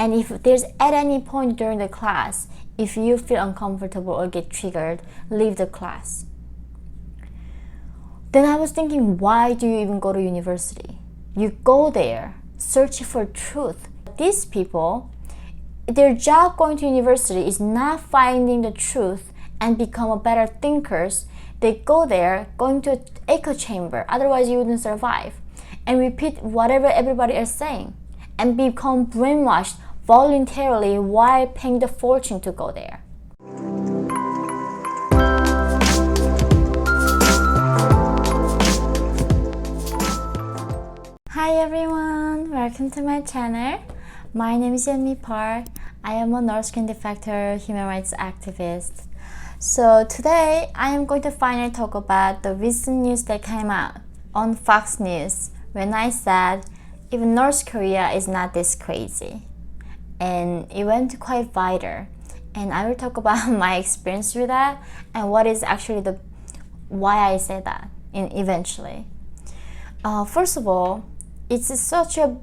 And if there's at any point during the class, if you feel uncomfortable or get triggered, leave the class. Then I was thinking, why do you even go to university? You go there, search for truth. These people, their job going to university is not finding the truth and become a better thinkers. They go there, going to an echo chamber, otherwise you wouldn't survive, and repeat whatever everybody is saying, and become brainwashed voluntarily while paying the fortune to go there. Hi everyone, welcome to my channel. My name is Yeonmi Park. I am a North Korean defector human rights activist. So today I am going to finally talk about the recent news that came out on Fox News when I said even North Korea is not this crazy. And it went quite viral. And I will talk about my experience with that and what is actually why I say that eventually. First of all, it's such a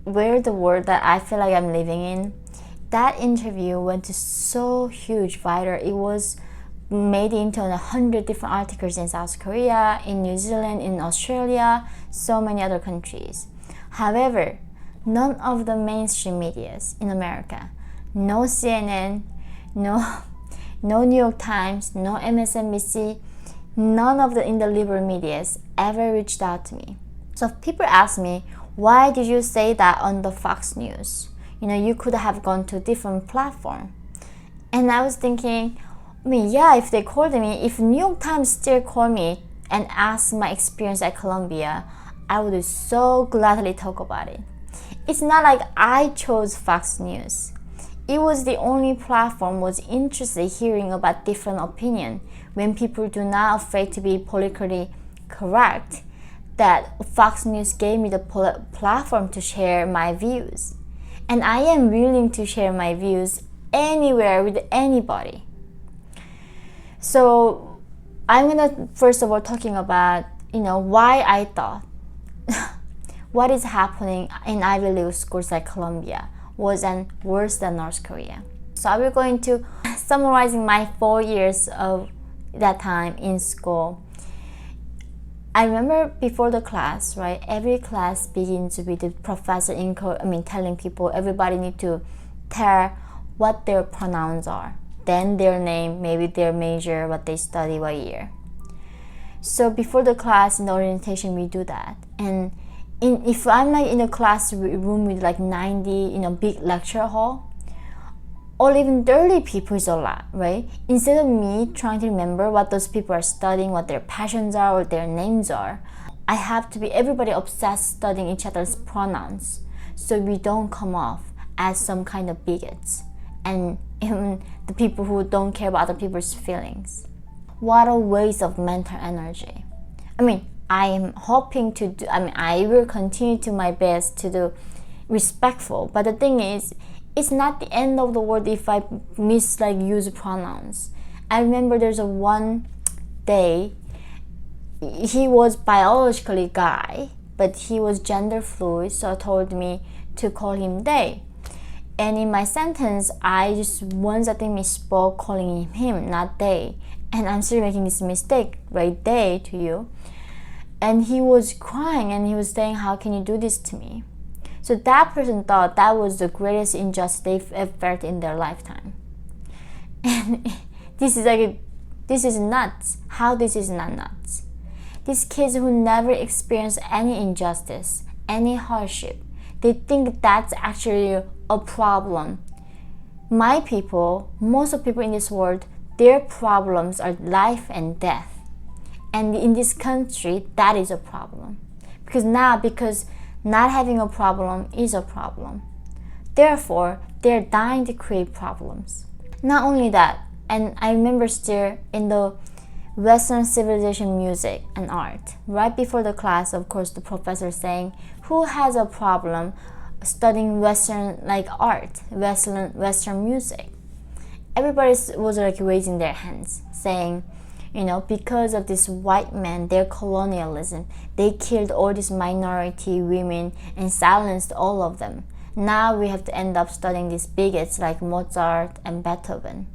weird world that I feel like I'm living in. That interview went to so huge viral. It was made into 100 different articles in South Korea, in New Zealand, in Australia, so many other countries. However, none of the mainstream medias in America, no CNN, no New York Times, no MSNBC, none of in the liberal medias ever reached out to me. So people ask me, why did you say that on the Fox News? You could have gone to a different platform. And I was thinking, if they called me, if New York Times still called me and asked my experience at Columbia, I would so gladly talk about it. It's not like I chose Fox News. It was the only platform was interested in hearing about different opinion when people do not afraid to be politically correct. That Fox News gave me the platform to share my views. And I am willing to share my views anywhere with anybody. So I'm gonna first of all talking about why I thought what is happening in Ivy League schools like Columbia was worse than North Korea. So I will going to summarizing my 4 years of that time in school. I remember before the class, right? Every class begins with the professor telling people everybody need to tell what their pronouns are, then their name, maybe their major, what they study, what year. So before the class in the orientation, we do that. And if I'm like in a classroom with like 90, big lecture hall, or even 30 people is a lot, right? Instead of me trying to remember what those people are studying, what their passions are, or their names are, I have to be everybody obsessed studying each other's pronouns, so we don't come off as some kind of bigots, and even the people who don't care about other people's feelings. What a waste of mental energy. I am hoping to do, I will continue to my best to do respectful, but the thing is, it's not the end of the world if I use pronouns. I remember there's one day, he was biologically guy, but he was gender fluid, so told me to call him they. And in my sentence, I just once misspoke calling him, not they. And I'm still making this mistake, right? They to you. And he was crying and he was saying, how can you do this to me? So that person thought that was the greatest injustice they've ever felt in their lifetime. And this is nuts. How this is not nuts? These kids who never experienced any injustice, any hardship, they think that's actually a problem. My people, most of people in this world, their problems are life and death. And in this country, that is a problem. Because not having a problem is a problem. Therefore, they're dying to create problems. Not only that, and I remember still in the Western civilization music and art, right before the class, of course, the professor saying, who has a problem studying Western art, Western music? Everybody was raising their hands, saying, because of this white man, their colonialism, they killed all these minority women and silenced all of them. Now we have to end up studying these bigots like Mozart and Beethoven.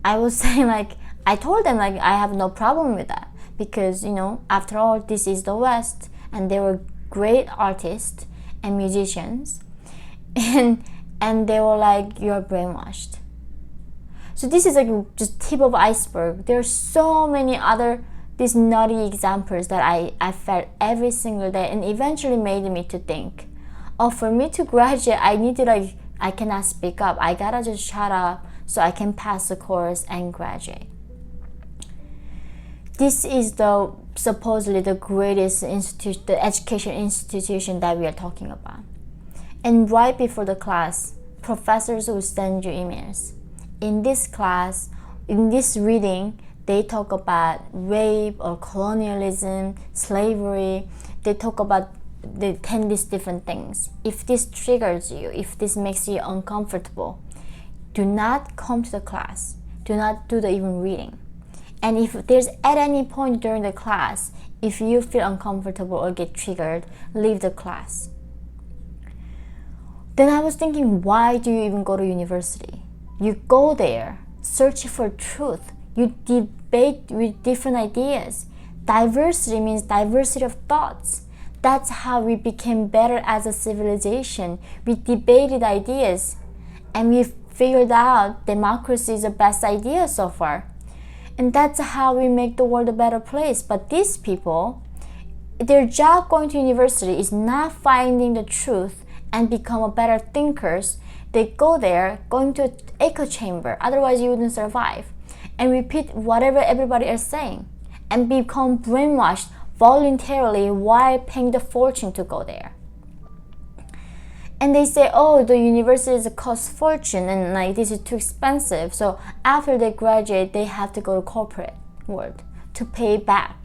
I was saying like, I told them like I have no problem with that because, you know, after all, this is the West and they were great artists and musicians and they were like, you're brainwashed. So this is like just tip of iceberg. There are so many other these naughty examples that I felt every single day and eventually made me to think, oh, for me to graduate, I need to like, I cannot speak up. I gotta just shut up so I can pass the course and graduate. This is the supposedly the greatest institution, the education institution that we are talking about. And right before the class, professors will send you emails. In this class, in this reading, they talk about rape or colonialism, slavery. They talk about the 10 these different things. If this triggers you, if this makes you uncomfortable, do not come to the class. Do not do the even reading. And if there's at any point during the class, if you feel uncomfortable or get triggered, leave the class. Then I was thinking, why do you even go to university? You go there, search for truth. You debate with different ideas. Diversity means diversity of thoughts. That's how we became better as a civilization. We debated ideas and we figured out democracy is the best idea so far. And that's how we make the world a better place. But these people, their job going to university is not finding the truth and become a better thinkers. They go there, going to an echo chamber, otherwise you wouldn't survive, and repeat whatever everybody is saying and become brainwashed voluntarily while paying the fortune to go there. And they say, oh, the universities cost fortune and like this is too expensive. So after they graduate, they have to go to corporate world to pay back.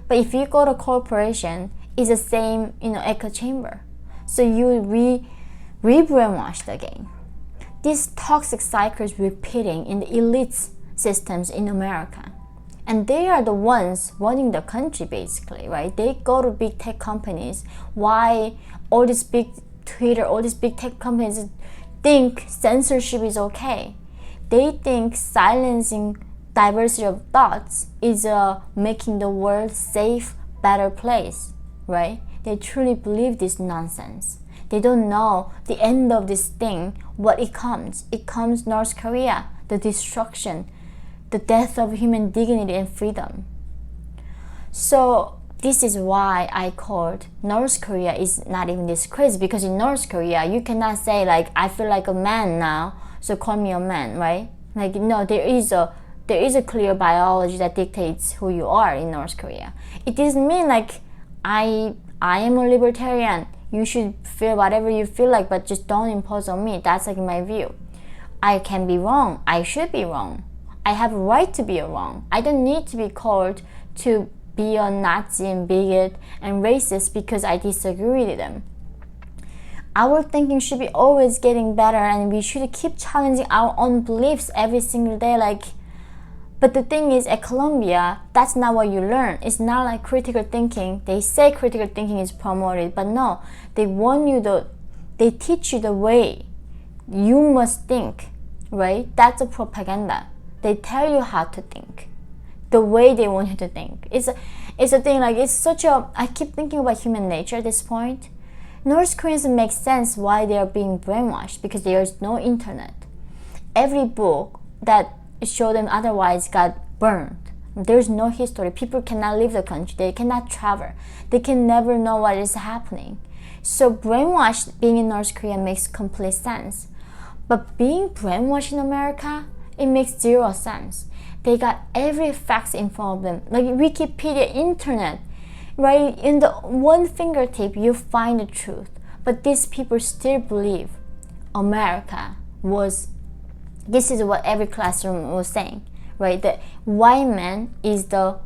But if you go to corporation, it's the same, echo chamber. So you re-brainwashed again. This toxic cycle is repeating in the elite systems in America. And they are the ones running the country basically, right? They go to big tech companies. Why all these big Twitter, all these big tech companies think censorship is okay? They think silencing diversity of thoughts is making the world safe, better place, right? They truly believe this nonsense. They don't know the end of this thing, what it comes. It comes North Korea, the destruction, the death of human dignity and freedom. So this is why I called North Korea is not even this crazy, because in North Korea you cannot say like I feel like a man now, so call me a man, right? Like no, there is a clear biology that dictates who you are in North Korea. It doesn't mean like I am a libertarian. You should feel whatever you feel like, but just don't impose on me. That's like my view. I can be wrong. I should be wrong. I have a right to be wrong. I don't need to be called to be a Nazi and bigot and racist because I disagree with them. Our thinking should be always getting better, and we should keep challenging our own beliefs every single day. But the thing is, at Columbia, that's not what you learn. It's not like critical thinking. They say critical thinking is promoted, but no, they teach you the way you must think, right? That's a propaganda. They tell you how to think, the way they want you to think. It's a thing, like it's such a, I keep thinking about human nature at this point. North Koreans make sense why they are being brainwashed, because there's no internet. Every book that show them otherwise got burned. There's no history. People cannot leave the country. They cannot travel. They can never know what is happening. So brainwashed being in North Korea makes complete sense. But being brainwashed in America, it makes zero sense. They got every facts in front of them. Like Wikipedia, internet, right? In the one fingertip, you find the truth. But these people still believe America was, this is what every classroom was saying, right? That white man is the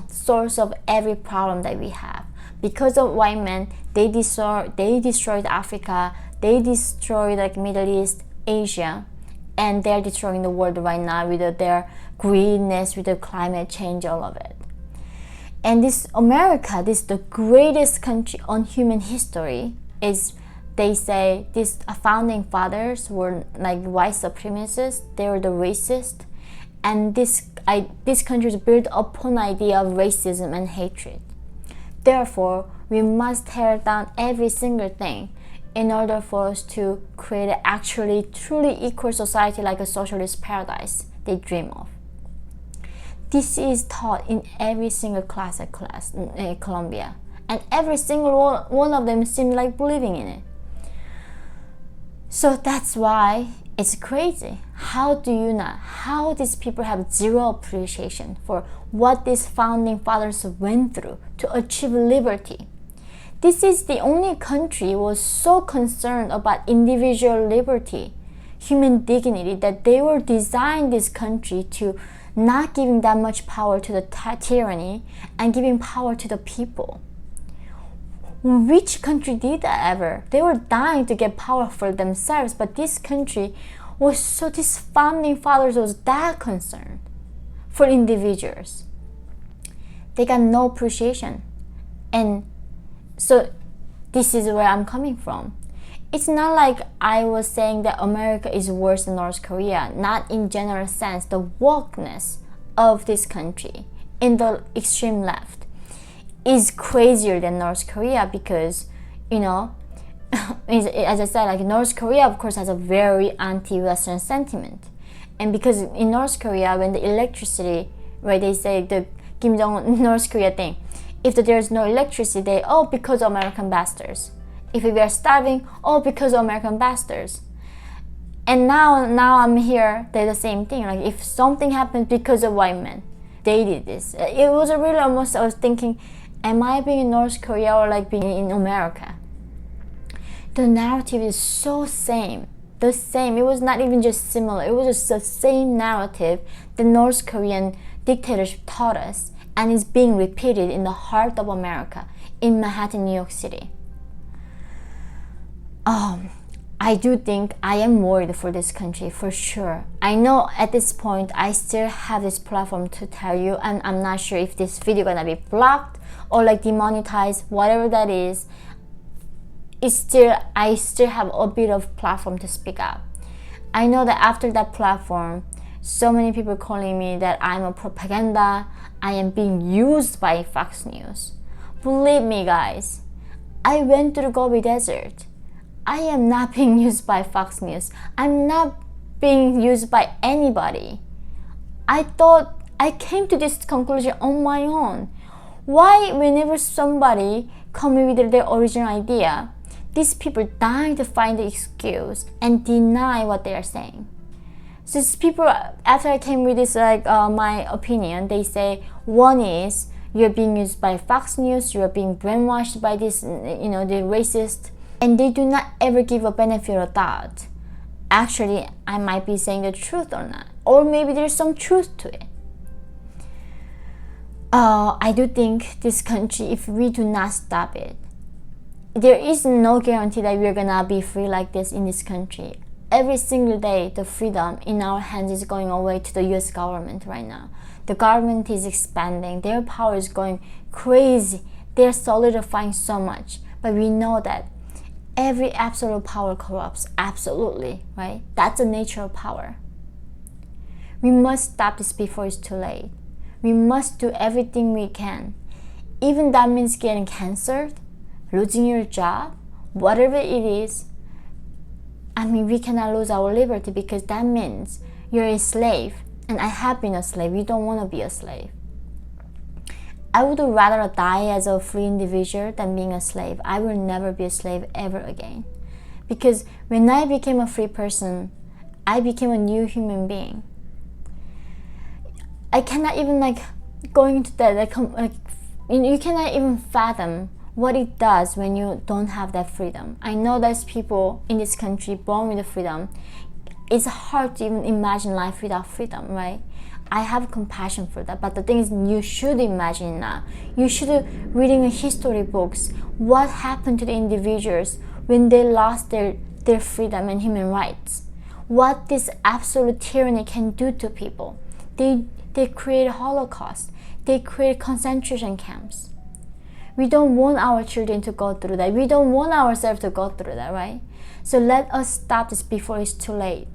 source of every problem that we have. Because of white men, they destroyed Africa, they destroyed like Middle East, Asia, and they're destroying the world right now with their greediness, with the climate change, all of it. And this America, this the greatest country on human history, is they say these founding fathers were like white supremacists, they were the racist, and this country is built upon idea of racism and hatred. Therefore, we must tear down every single thing in order for us to create an actually truly equal society like a socialist paradise they dream of. This is taught in every single class at Columbia, and every single one of them seem like believing in it. So that's why it's crazy. How these people have zero appreciation for what these founding fathers went through to achieve liberty. This is the only country was so concerned about individual liberty, human dignity, that they were designed this country to not giving that much power to the tyranny and giving power to the people. Which country did that ever? They were dying to get power for themselves, but this country was so, these founding fathers was that concerned for individuals. They got no appreciation. And so this is where I'm coming from. It's not like I was saying that America is worse than North Korea. Not in general sense. The wokeness of this country in the extreme left is crazier than North Korea because, you know, as I said, like North Korea of course has a very anti-Western sentiment. And because in North Korea, when the electricity, right, they say the Kim Jong-un North Korea thing, if there's no electricity, because of American bastards. If we are starving, because of American bastards. And now I'm here, they're the same thing. Like if something happens because of white men, they did this. It was a really almost, I was thinking, am I being in North Korea or like being in America? The narrative is so the same. It was not even just similar. It was just the same narrative the North Korean dictatorship taught us, and is being repeated in the heart of America, in Manhattan, New York City. I do think I am worried for this country, for sure. I know at this point I still have this platform to tell you, and I'm not sure if this video gonna be blocked or like demonetized, whatever that is. I still have a bit of platform to speak up. I know that after that platform, so many people calling me that I'm a propaganda, I am being used by Fox News. Believe me guys, I went through Gobi Desert. I am not being used by Fox News. I'm not being used by anybody. I thought I came to this conclusion on my own. Why whenever somebody comes with their original idea, these people dying to find the excuse and deny what they are saying? So these people, after I came with this my opinion, they say one is you're being used by Fox News, you're being brainwashed by this, the racist, and they do not ever give a benefit of doubt. Actually, I might be saying the truth or not, or maybe there's some truth to it. I do think this country, if we do not stop it, there is no guarantee that we're gonna be free like this in this country. Every single day, the freedom in our hands is going away to the US government right now. The government is expanding, their power is going crazy, they're solidifying so much. But we know that every absolute power corrupts, absolutely, right? That's the nature of power. We must stop this before it's too late. We must do everything we can. Even that means getting cancer, losing your job, whatever it is. We cannot lose our liberty because that means you're a slave. And I have been a slave. You don't want to be a slave. I would rather die as a free individual than being a slave. I will never be a slave ever again. Because when I became a free person, I became a new human being. I cannot even going into that, you cannot even fathom what it does when you don't have that freedom. I know there's people in this country born with the freedom. It's hard to even imagine life without freedom, right? I have compassion for that, but the thing is, you should imagine now. You should reading history books. What happened to the individuals when they lost their freedom and human rights? What this absolute tyranny can do to people? They create Holocaust. They create concentration camps. We don't want our children to go through that. We don't want ourselves to go through that, right? So let us stop this before it's too late.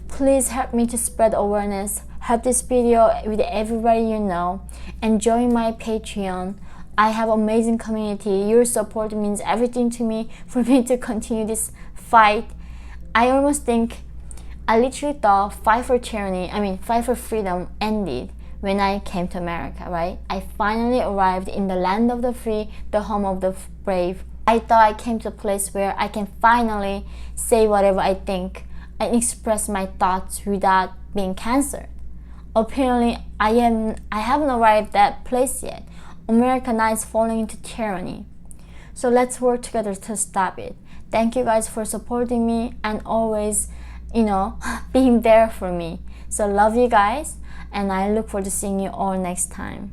Please help me to spread awareness. Help this video with everybody you know. And join my Patreon. I have amazing community. Your support means everything to me for me to continue this fight. I literally thought fight for freedom ended when I came to America, right? I finally arrived in the land of the free, the home of the brave. I thought I came to a place where I can finally say whatever I think and express my thoughts without being censored. Apparently, I haven't arrived at that place yet. America now is falling into tyranny. So let's work together to stop it. Thank you guys for supporting me and always, being there for me. So love you guys, and I look forward to seeing you all next time.